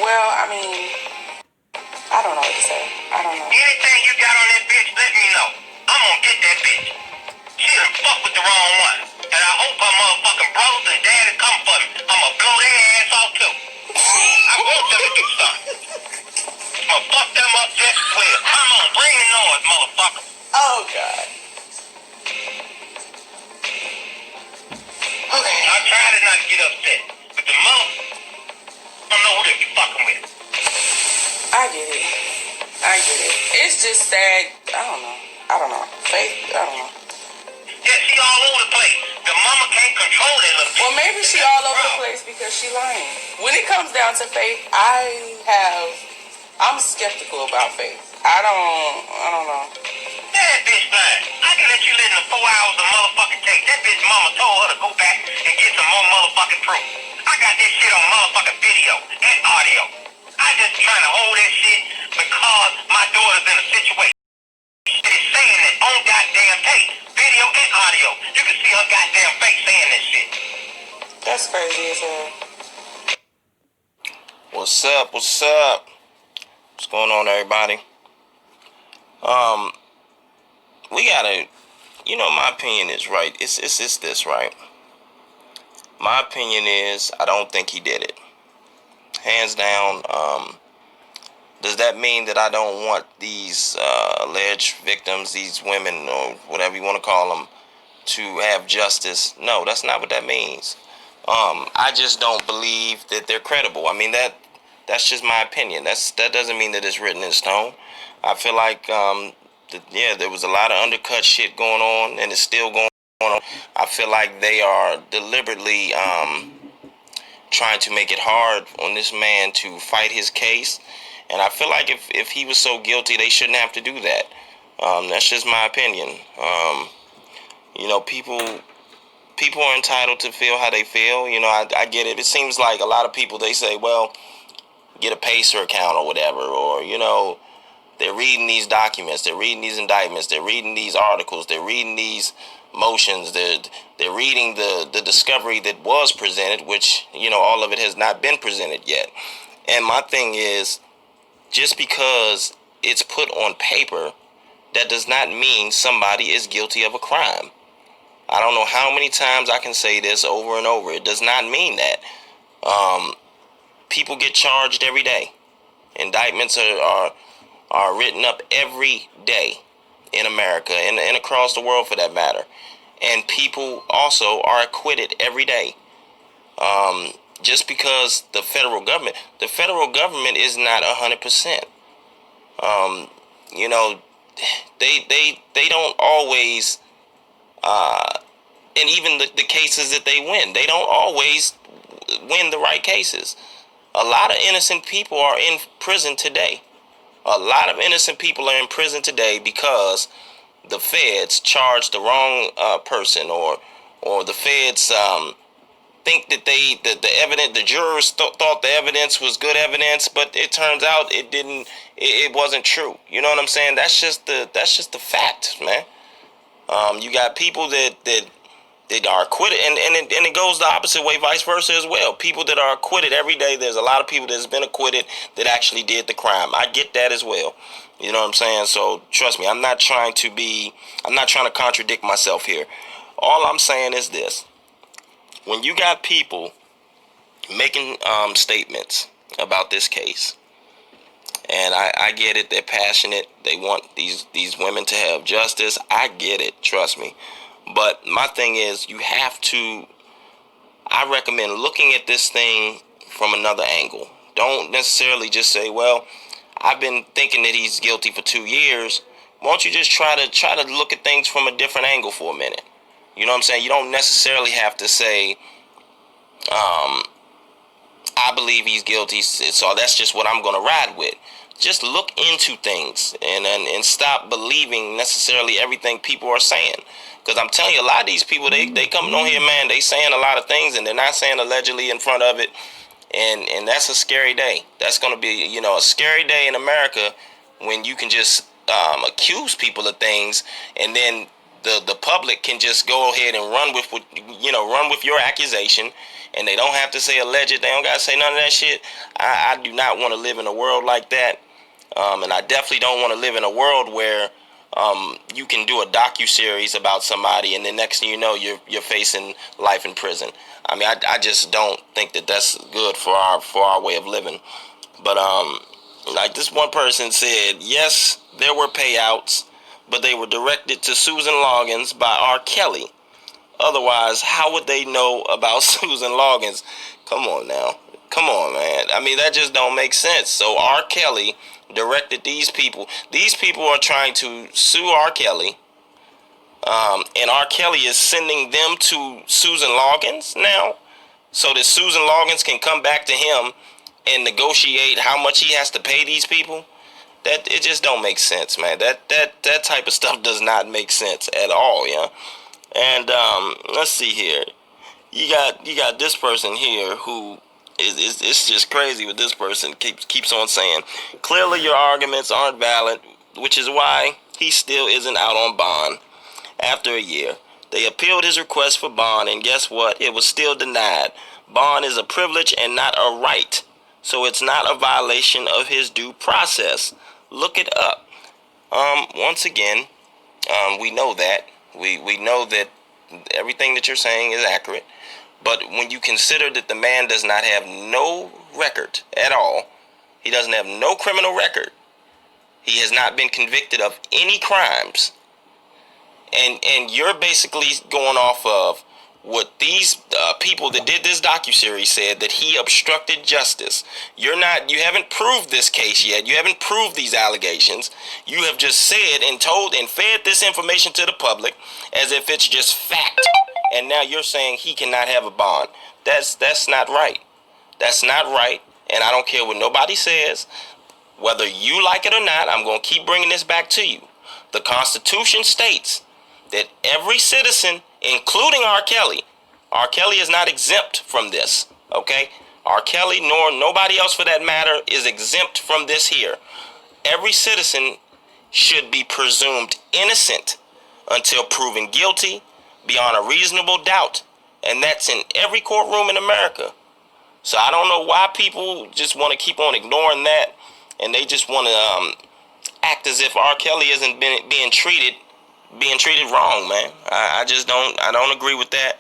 Well, I mean, I don't know what to say. I don't know. Anything you got on that bitch, let me know. I'm gonna get that bitch. She done fucked with the wrong one. And I hope her motherfucking brothers and daddy come for me. I'ma blow their ass off too. I want them to do something. I'ma fuck them up just as well. Come on, bring the noise, motherfucker. Oh, God. Okay. I try to not get upset. But the mother, I don't know who they be fucking with. I get it. It's just sad. I don't know. Faith, I don't know. Yeah, she all over the place. The mama can't control that little bitch. Well, maybe she all over the place because she lying. When it comes down to Faith, I'm skeptical about Faith. I don't know. That bitch lying. I can let you live in 4 hours of motherfucking tape. That bitch mama told her to go back and get some more motherfucking proof. I got this shit on motherfucking video and audio. I just trying to hold that shit because my daughter's in a situation. It's saying it on goddamn tape. Video and audio. You can see her goddamn face saying this shit. That's crazy as hell. What's up? What's going on, everybody? We gotta, my opinion is right. It's this, right? My opinion is I don't think he did it. Hands down. Does that mean that I don't want these alleged victims, these women, or whatever you want to call them, to have justice? No, that's not what that means. I just don't believe that they're credible. I mean, that's just my opinion. That doesn't mean that it's written in stone. I feel like, there was a lot of undercut shit going on, and it's still going on. I feel like they are deliberately trying to make it hard on this man to fight his case. And I feel like if he was so guilty, they shouldn't have to do that. That's just my opinion. People are entitled to feel how they feel. I get it. It seems like a lot of people, they say, well, get a Pacer account or whatever. Or, they're reading these documents. They're reading these indictments. They're reading these articles. They're reading these motions. They're reading the discovery that was presented, which, all of it has not been presented yet. And my thing is, just because it's put on paper, that does not mean somebody is guilty of a crime. I don't know how many times I can say this over and over. It does not mean that. People get charged every day. Indictments are written up every day in America and across the world for that matter. And people also are acquitted every day. Just because the federal government is not 100%. They don't always, and even the cases that they win, they don't always win the right cases. A lot of innocent people are in prison today. A lot of innocent people are in prison today because the feds charged the wrong person, or the feds think that the jurors thought the evidence was good evidence, but it turns out it wasn't true. You know what I'm saying? That's just the fact, man. You got people that are acquitted, and it goes the opposite way, vice versa as well. People that are acquitted every day. There's a lot of people that's been acquitted that actually did the crime. I get that as well. You know what I'm saying? So trust me, I'm not trying to contradict myself here. All I'm saying is this: when you got people making statements about this case, and I get it, they're passionate. They want these women to have justice. I get it, trust me. But my thing is, I recommend looking at this thing from another angle. Don't necessarily just say, well, I've been thinking that he's guilty for 2 years. Why don't you just try to look at things from a different angle for a minute? You know what I'm saying? You don't necessarily have to say, I believe he's guilty, so that's just what I'm going to ride with. Just look into things and stop believing necessarily everything people are saying. Because I'm telling you, a lot of these people, they coming on here, man, they saying a lot of things, and they're not saying allegedly in front of it. And that's a scary day. That's going to be, a scary day in America when you can just accuse people of things, and then the public can just go ahead and run with run with your accusation, and they don't have to say alleged. They don't gotta say none of that shit. I do not want to live in a world like that, and I definitely don't want to live in a world where you can do a docu-series about somebody, and the next thing you know, you're facing life in prison. I mean, I just don't think that that's good for our way of living. But like this one person said, yes, there were payouts, but they were directed to Susan Loggins by R. Kelly. Otherwise, how would they know about Susan Loggins? Come on now. Come on, man. I mean, that just don't make sense. So R. Kelly directed these people. These people are trying to sue R. Kelly. And R. Kelly is sending them to Susan Loggins now, so that Susan Loggins can come back to him and negotiate how much he has to pay these people. That it just don't make sense, man. That type of stuff does not make sense at all, yeah. And let's see here. You got this person here who is it's just crazy what this person keeps on saying. Clearly your arguments aren't valid, which is why he still isn't out on bond. After a year, they appealed his request for bond, and guess what? It was still denied. Bond is a privilege and not a right, so it's not a violation of his due process. Look it up. Once again, we know that. We know that everything that you're saying is accurate. But when you consider that the man does not have no record at all, he doesn't have no criminal record, he has not been convicted of any crimes, and you're basically going off of what these people that did this docuseries said, that he obstructed justice. You haven't proved this case yet. You haven't proved these allegations. You have just said and told and fed this information to the public as if it's just fact. And now you're saying he cannot have a bond. That's not right. That's not right. And I don't care what nobody says. Whether you like it or not, I'm going to keep bringing this back to you. The Constitution states that every citizen, including R. Kelly is not exempt from this, okay? R. Kelly, nor nobody else for that matter, is exempt from this here. Every citizen should be presumed innocent until proven guilty beyond a reasonable doubt. And that's in every courtroom in America. So I don't know why people just want to keep on ignoring that, and they just want to act as if R. Kelly isn't being treated wrong, man. I don't agree with that.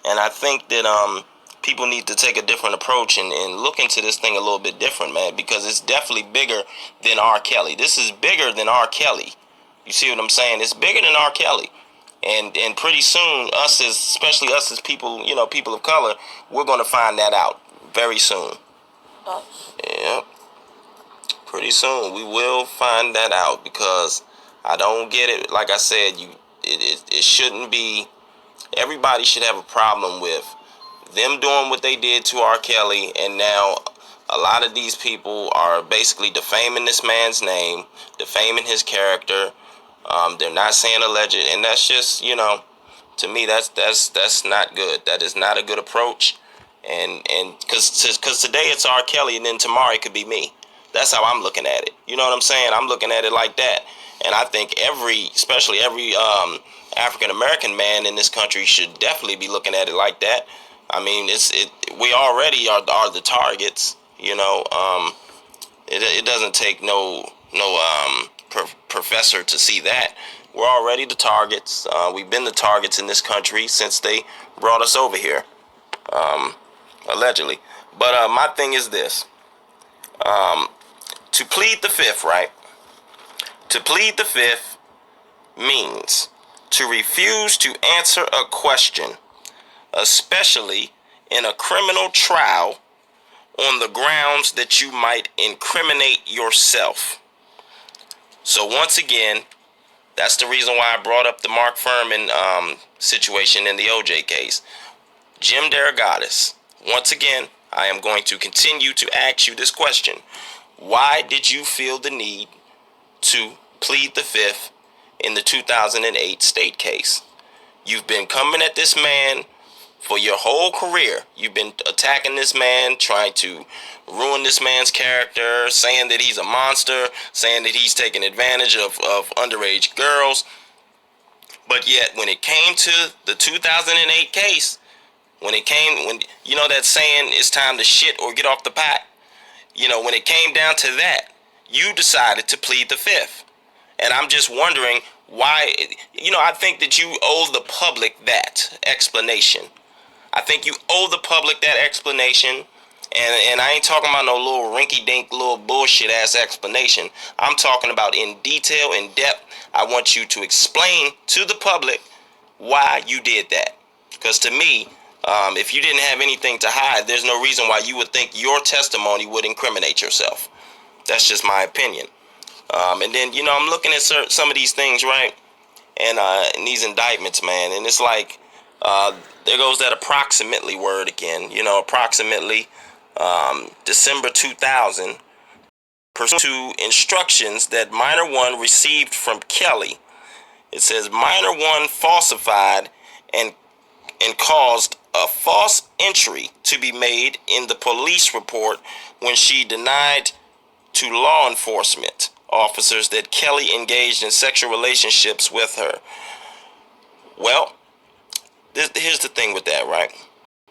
And I think that people need to take a different approach and look into this thing a little bit different, man, because it's definitely bigger than R. Kelly. This is bigger than R. Kelly. You see what I'm saying? It's bigger than R. Kelly. And pretty soon, especially us as people, people of color, we're going to find that out very soon. Yep. Pretty soon we will find that out, because I don't get it. Like I said, it shouldn't be. Everybody should have a problem with them doing what they did to R. Kelly, and now a lot of these people are basically defaming this man's name, defaming his character. They're not saying alleged, and that's just, to me, that's not good. That is not a good approach, and because today it's R. Kelly, and then tomorrow it could be me. That's how I'm looking at it. You know what I'm saying? I'm looking at it like that. And I think especially every African American man in this country should definitely be looking at it like that. I mean, we already are the targets. It doesn't take no professor to see that. We're already the targets. We've been the targets in this country since they brought us over here, allegedly. But my thing is this. To plead the fifth, right? To plead the fifth means to refuse to answer a question, especially in a criminal trial, on the grounds that you might incriminate yourself. So once again, that's the reason why I brought up the Mark Fuhrman situation in the OJ case. Jim DeRogatis, once again, I am going to continue to ask you this question. Why did you feel the need to plead the fifth in the 2008 state case? You've been coming at this man for your whole career. You've been attacking this man, trying to ruin this man's character, saying that he's a monster, saying that he's taking advantage of underage girls. But yet, when it came to the 2008 case, when you know that saying, it's time to shit or get off the pot. You know, when it came down to that, you decided to plead the fifth. And I'm just wondering why. You know, I think that you owe the public that explanation. I think you owe the public that explanation. And I ain't talking about no little rinky-dink, little bullshit-ass explanation. I'm talking about in detail, in depth. I want you to explain to the public why you did that. Because to me, if you didn't have anything to hide, there's no reason why you would think your testimony would incriminate yourself. That's just my opinion. And then, you know, I'm looking at some of these things, right? And these indictments, man. And it's like, there goes that approximately word again. You know, approximately December 2000, pursuant to instructions that minor one received from Kelly. It says minor one falsified and caused a false entry to be made in the police report when she denied to law enforcement officers that Kelly engaged in sexual relationships with her. Well, here's the thing with that, right?